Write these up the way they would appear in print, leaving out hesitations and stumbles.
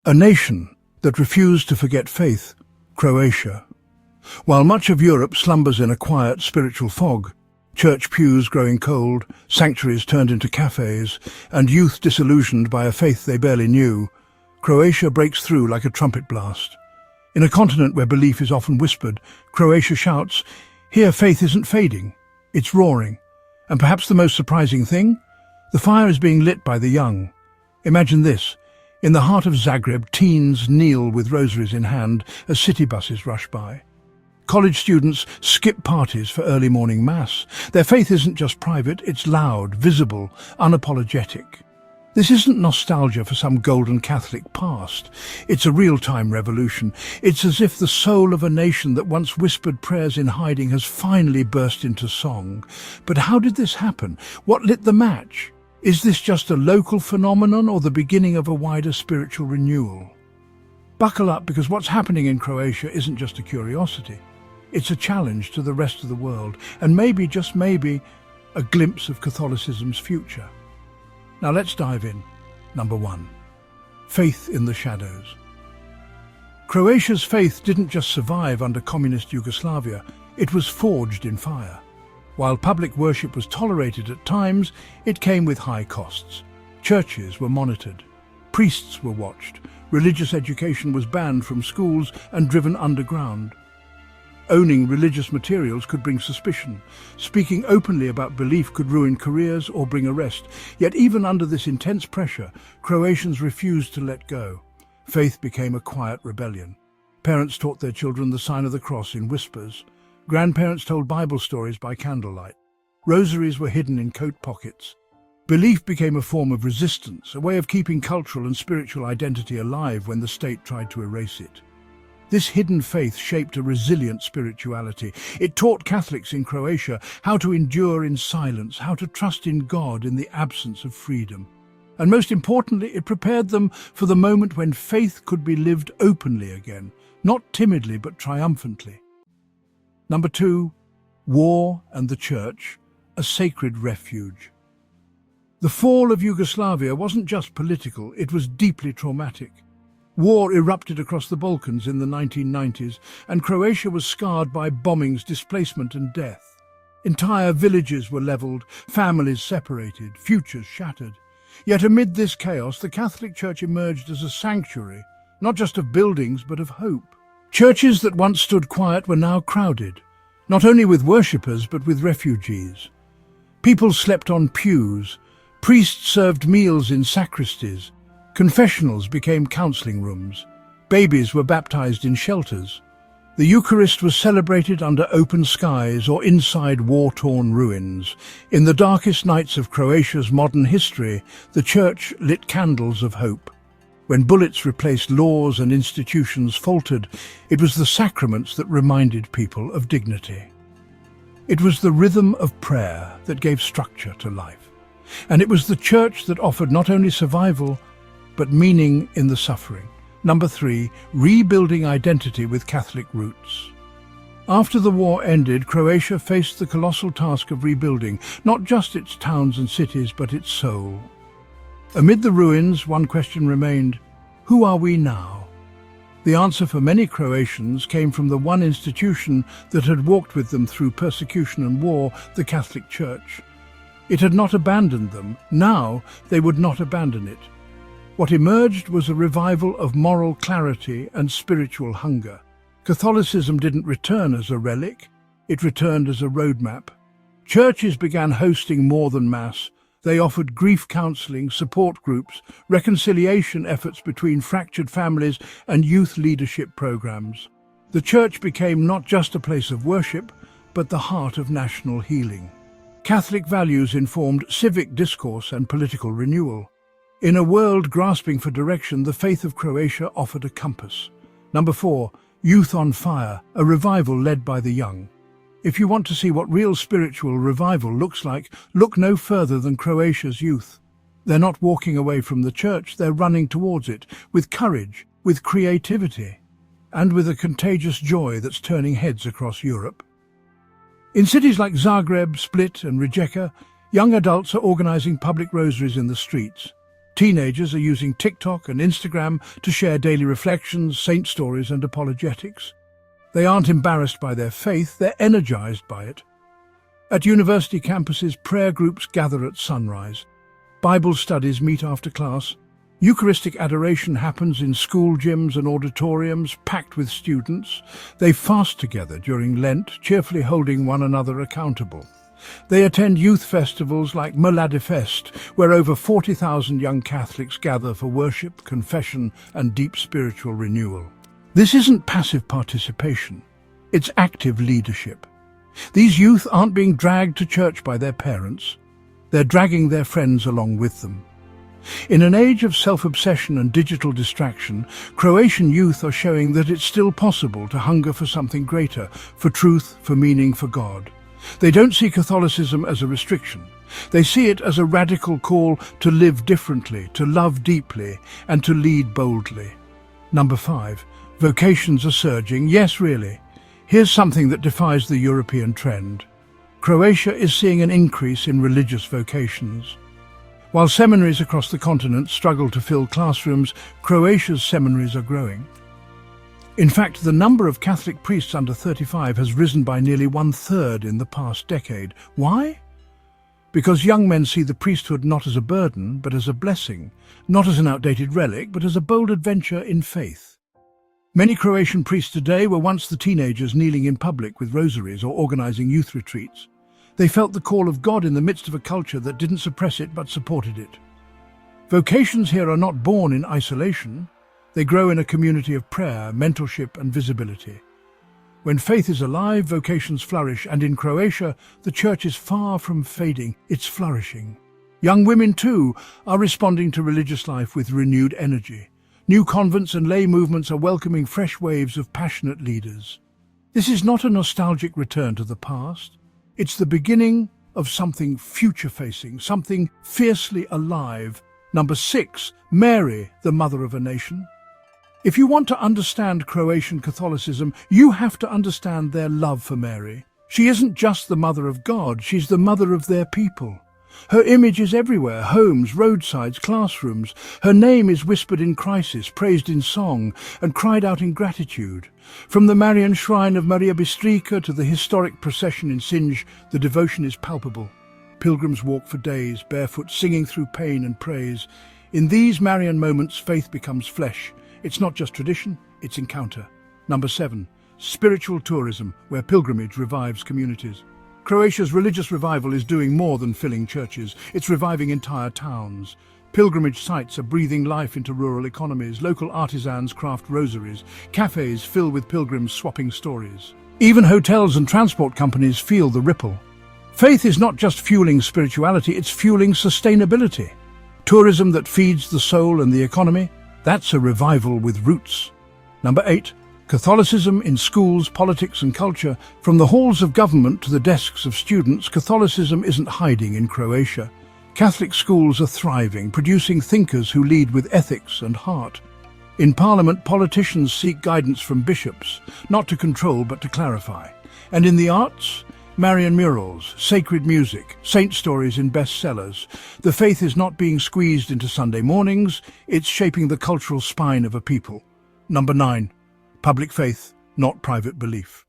A nation that refused to forget faith, Croatia. While much of Europe slumbers in a quiet spiritual fog, church pews growing cold, sanctuaries turned into cafes, and youth disillusioned by a faith they barely knew, Croatia breaks through like a trumpet blast. In a continent where belief is often whispered, Croatia shouts, "Here faith isn't fading, it's roaring." And perhaps the most surprising thing? The fire is being lit by the young. Imagine this. In the heart of Zagreb, teens kneel with rosaries in hand as city buses rush by. College students skip parties for early morning mass. Their faith isn't just private, it's loud, visible, unapologetic. This isn't nostalgia for some golden Catholic past. It's a real-time revolution. It's as if the soul of a nation that once whispered prayers in hiding has finally burst into song. But how did this happen? What lit the match? Is this just a local phenomenon or the beginning of a wider spiritual renewal? Buckle up, because what's happening in Croatia isn't just a curiosity. It's a challenge to the rest of the world, and maybe, just maybe, a glimpse of Catholicism's future. Now let's dive in. Number 1. Faith in the shadows. Croatia's faith didn't just survive under communist Yugoslavia, it was forged in fire. While public worship was tolerated at times, it came with high costs. Churches were monitored, priests were watched, religious education was banned from schools and driven underground. Owning religious materials could bring suspicion. Speaking openly about belief could ruin careers or bring arrest. Yet even under this intense pressure, Croatians refused to let go. Faith became a quiet rebellion. Parents taught their children the sign of the cross in whispers. Grandparents told Bible stories by candlelight. Rosaries were hidden in coat pockets. Belief became a form of resistance, a way of keeping cultural and spiritual identity alive when the state tried to erase it. This hidden faith shaped a resilient spirituality. It taught Catholics in Croatia how to endure in silence, how to trust in God in the absence of freedom. And most importantly, it prepared them for the moment when faith could be lived openly again, not timidly but triumphantly. Number 2, war and the church, a sacred refuge. The fall of Yugoslavia wasn't just political, it was deeply traumatic. War erupted across the Balkans in the 1990s, and Croatia was scarred by bombings, displacement and death. Entire villages were leveled, families separated, futures shattered. Yet amid this chaos, the Catholic Church emerged as a sanctuary, not just of buildings but of hope. Churches that once stood quiet were now crowded, not only with worshippers but with refugees. People slept on pews, priests served meals in sacristies, confessionals became counseling rooms, babies were baptized in shelters. The Eucharist was celebrated under open skies or inside war-torn ruins. In the darkest nights of Croatia's modern history, the Church lit candles of hope. When bullets replaced laws and institutions faltered, it was the sacraments that reminded people of dignity. It was the rhythm of prayer that gave structure to life. And it was the Church that offered not only survival, but meaning in the suffering. Number 3, rebuilding identity with Catholic roots. After the war ended, Croatia faced the colossal task of rebuilding, not just its towns and cities, but its soul. Amid the ruins, one question remained: who are we now? The answer for many Croatians came from the one institution that had walked with them through persecution and war, the Catholic Church. It had not abandoned them. Now they would not abandon it. What emerged was a revival of moral clarity and spiritual hunger. Catholicism didn't return as a relic, it returned as a roadmap. Churches began hosting more than Mass. They offered grief counseling, support groups, reconciliation efforts between fractured families, and youth leadership programs. The Church became not just a place of worship, but the heart of national healing. Catholic values informed civic discourse and political renewal. In a world grasping for direction, the faith of Croatia offered a compass. Number 4, Youth on Fire, a revival led by the young. If you want to see what real spiritual revival looks like, look no further than Croatia's youth. They're not walking away from the Church, they're running towards it, with courage, with creativity, and with a contagious joy that's turning heads across Europe. In cities like Zagreb, Split and Rijeka, young adults are organizing public rosaries in the streets. Teenagers are using TikTok and Instagram to share daily reflections, saint stories and apologetics. They aren't embarrassed by their faith, they're energized by it. At university campuses, prayer groups gather at sunrise. Bible studies meet after class. Eucharistic adoration happens in school gyms and auditoriums packed with students. They fast together during Lent, cheerfully holding one another accountable. They attend youth festivals like Fest, where over 40,000 young Catholics gather for worship, confession and deep spiritual renewal. This isn't passive participation, it's active leadership. These youth aren't being dragged to church by their parents, they're dragging their friends along with them. In an age of self-obsession and digital distraction, Croatian youth are showing that it's still possible to hunger for something greater, for truth, for meaning, for God. They don't see Catholicism as a restriction. They see it as a radical call to live differently, to love deeply, and to lead boldly. Number 5. Vocations are surging. Yes, really. Here's something that defies the European trend. Croatia is seeing an increase in religious vocations. While seminaries across the continent struggle to fill classrooms, Croatia's seminaries are growing. In fact, the number of Catholic priests under 35 has risen by nearly 1/3 in the past decade. Why? Because young men see the priesthood not as a burden, but as a blessing, not as an outdated relic, but as a bold adventure in faith. Many Croatian priests today were once the teenagers kneeling in public with rosaries or organizing youth retreats. They felt the call of God in the midst of a culture that didn't suppress it but supported it. Vocations here are not born in isolation. They grow in a community of prayer, mentorship and visibility. When faith is alive, vocations flourish, and in Croatia, the church is far from fading, it's flourishing. Young women, too, are responding to religious life with renewed energy. New convents and lay movements are welcoming fresh waves of passionate leaders. This is not a nostalgic return to the past. It's the beginning of something future-facing, something fiercely alive. Number 6, Mary, the Mother of a Nation. If you want to understand Croatian Catholicism, you have to understand their love for Mary. She isn't just the Mother of God, she's the mother of their people. Her image is everywhere, homes, roadsides, classrooms. Her name is whispered in crisis, praised in song, and cried out in gratitude. From the Marian shrine of Maria Bistrica to the historic procession in Sinj, the devotion is palpable. Pilgrims walk for days, barefoot, singing through pain and praise. In these Marian moments, faith becomes flesh. It's not just tradition, it's encounter. Number 7, spiritual tourism, where pilgrimage revives communities. Croatia's religious revival is doing more than filling churches. It's reviving entire towns. Pilgrimage sites are breathing life into rural economies. Local artisans craft rosaries. Cafes fill with pilgrims swapping stories. Even hotels and transport companies feel the ripple. Faith is not just fueling spirituality, it's fueling sustainability. Tourism that feeds the soul and the economy, that's a revival with roots. Number 8. Catholicism in schools, politics and culture. From the halls of government to the desks of students, Catholicism isn't hiding in Croatia. Catholic schools are thriving, producing thinkers who lead with ethics and heart. In Parliament, politicians seek guidance from bishops, not to control but to clarify. And in the arts, Marian murals, sacred music, saint stories in bestsellers. The faith is not being squeezed into Sunday mornings, it's shaping the cultural spine of a people. Number 9. Public faith, not private belief.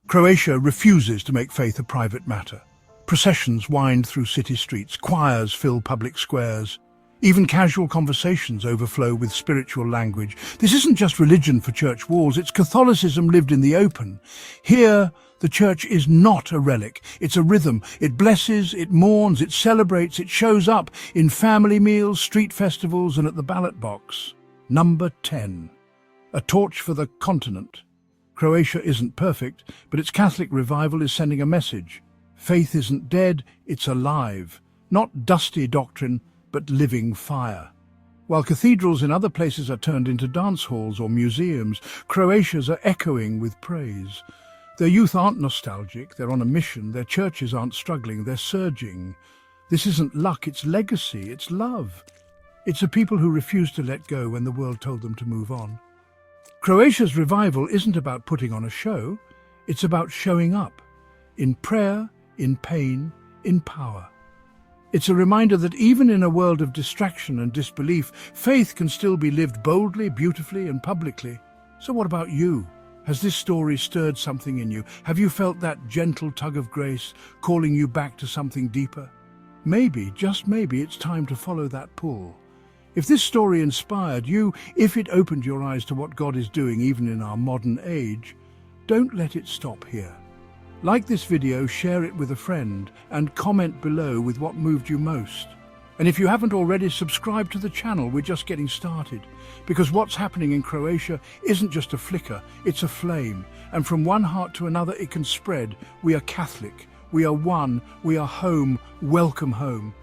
Croatia refuses to make faith a private matter. Processions wind through city streets, choirs fill public squares. Even casual conversations overflow with spiritual language. This isn't just religion for church walls, it's Catholicism lived in the open. Here, the church is not a relic, it's a rhythm. It blesses, it mourns, it celebrates, it shows up in family meals, street festivals and at the ballot box. Number 10. A torch for the continent. Croatia isn't perfect, but its Catholic revival is sending a message. Faith isn't dead, it's alive. Not dusty doctrine, but living fire. While cathedrals in other places are turned into dance halls or museums, Croatia's are echoing with praise. Their youth aren't nostalgic, they're on a mission. Their churches aren't struggling, they're surging. This isn't luck, it's legacy, it's love. It's a people who refuse to let go when the world told them to move on. Croatia's revival isn't about putting on a show, it's about showing up. In prayer, in pain, in power. It's a reminder that even in a world of distraction and disbelief, faith can still be lived boldly, beautifully, and publicly. So what about you? Has this story stirred something in you? Have you felt that gentle tug of grace calling you back to something deeper? Maybe, just maybe, it's time to follow that pull. If this story inspired you, if it opened your eyes to what God is doing even in our modern age, don't let it stop here. Like this video, share it with a friend, and comment below with what moved you most. And if you haven't already, subscribe to the channel. We're just getting started. Because what's happening in Croatia isn't just a flicker, it's a flame. And from one heart to another it can spread. We are Catholic. We are one. We are home. Welcome home.